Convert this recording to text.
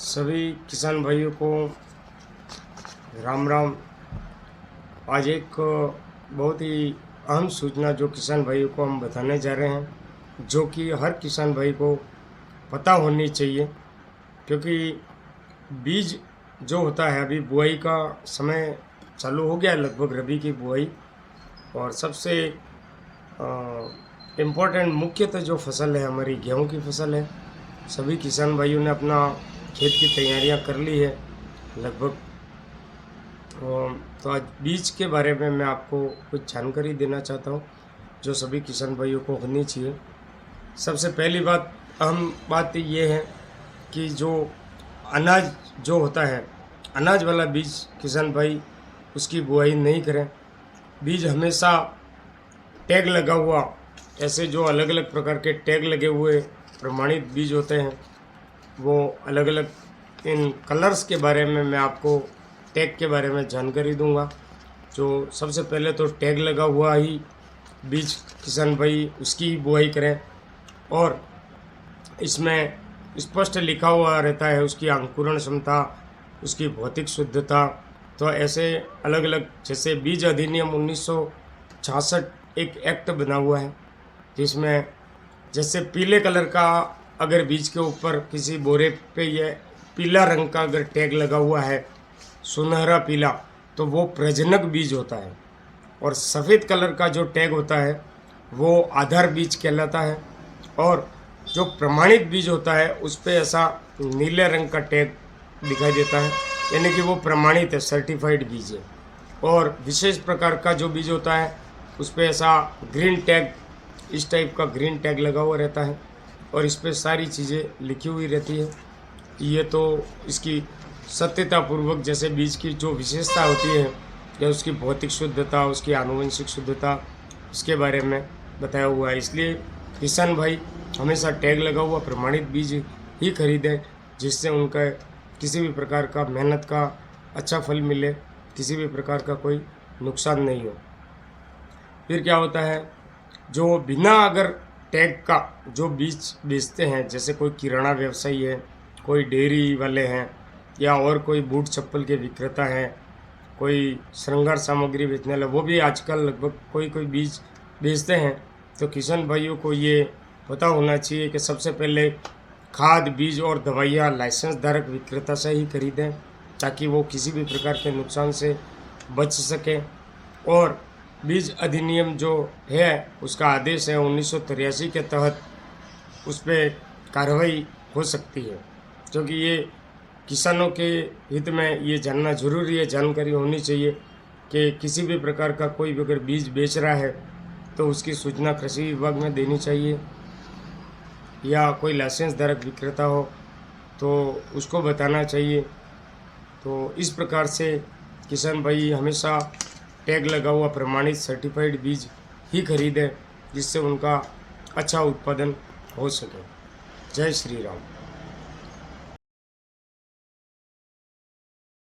सभी किसान भाइयों को राम राम। आज एक बहुत ही अहम सूचना जो किसान भाइयों को हम बताने जा रहे हैं, जो कि हर किसान भाई को पता होनी चाहिए, क्योंकि बीज जो होता है, अभी बुआई का समय चालू हो गया है, लगभग रबी की बुआई। और सबसे इम्पोर्टेंट मुख्यतः जो फसल है हमारी गेहूं की फसल है। सभी किसान भाइयों ने अपना खेत की तैयारियां कर ली है लगभग। तो आज बीज के बारे में मैं आपको कुछ जानकारी देना चाहता हूं, जो सभी किसान भाइयों को होनी चाहिए। सबसे पहली बात, अहम बात ये है कि जो अनाज जो होता है, अनाज वाला बीज किसान भाई उसकी बुआई नहीं करें। बीज हमेशा टैग लगा हुआ, ऐसे जो अलग अलग प्रकार के टैग लगे हुए प्रमाणित बीज होते हैं, वो अलग अलग इन कलर्स के बारे में मैं आपको टैग के बारे में जानकारी दूंगा। जो सबसे पहले तो टैग लगा हुआ ही बीज किसान भाई उसकी ही बुआई करें, और इसमें स्पष्ट लिखा हुआ रहता है उसकी अंकुरण क्षमता, उसकी भौतिक शुद्धता। तो ऐसे अलग अलग, जैसे बीज अधिनियम 1966 एक एक्ट बना हुआ है, जिसमें जैसे पीले कलर का अगर बीज के ऊपर किसी बोरे पे ये पीला रंग का अगर टैग लगा हुआ है, सुनहरा पीला, तो वो प्रजनक बीज होता है। और सफ़ेद कलर का जो टैग होता है वो आधार बीज कहलाता है। और जो प्रमाणित बीज होता है उस पे ऐसा नीले रंग का टैग दिखाई देता है, यानी कि वो प्रमाणित है, सर्टिफाइड बीज है। और विशेष प्रकार का जो बीज होता है उस पे ऐसा ग्रीन टैग, इस टाइप का ग्रीन टैग लगा हुआ रहता है, और इस पे सारी चीज़ें लिखी हुई रहती है। ये तो इसकी सत्यतापूर्वक, जैसे बीज की जो विशेषता होती है, या उसकी भौतिक शुद्धता, उसकी आनुवंशिक शुद्धता, इसके बारे में बताया हुआ है। इसलिए किसान भाई हमेशा टैग लगा हुआ प्रमाणित बीज ही खरीदें, जिससे उनका किसी भी प्रकार का मेहनत का अच्छा फल मिले, किसी भी प्रकार का कोई नुकसान नहीं हो। फिर क्या होता है, जो बिना अगर टैग का जो बीज बेचते हैं, जैसे कोई किराना व्यवसायी है, कोई डेयरी वाले हैं, या और कोई बूट चप्पल के विक्रेता हैं, कोई श्रृंगार सामग्री बेचने वाले, वो भी आजकल लगभग कोई कोई बीज बेचते हैं। तो किसान भाइयों को ये पता होना चाहिए कि सबसे पहले खाद, बीज और दवाइयाँ लाइसेंस धारक विक्रेता से ही खरीदें, ताकि वो किसी भी प्रकार के नुकसान से बच सकें। और बीज अधिनियम जो है उसका आदेश है 1983 के तहत उस पर कार्रवाई हो सकती है, क्योंकि ये किसानों के हित में ये जानना जरूरी है, जानकारी होनी चाहिए कि किसी भी प्रकार का कोई भी अगर बीज बेच रहा है तो उसकी सूचना कृषि विभाग में देनी चाहिए, या कोई लाइसेंस धारक विक्रेता हो तो उसको बताना चाहिए। तो इस प्रकार से किसान भाई हमेशा टैग लगा हुआ प्रमाणित सर्टिफाइड बीज ही खरीदें, जिससे उनका अच्छा उत्पादन हो सके। जय श्री राम।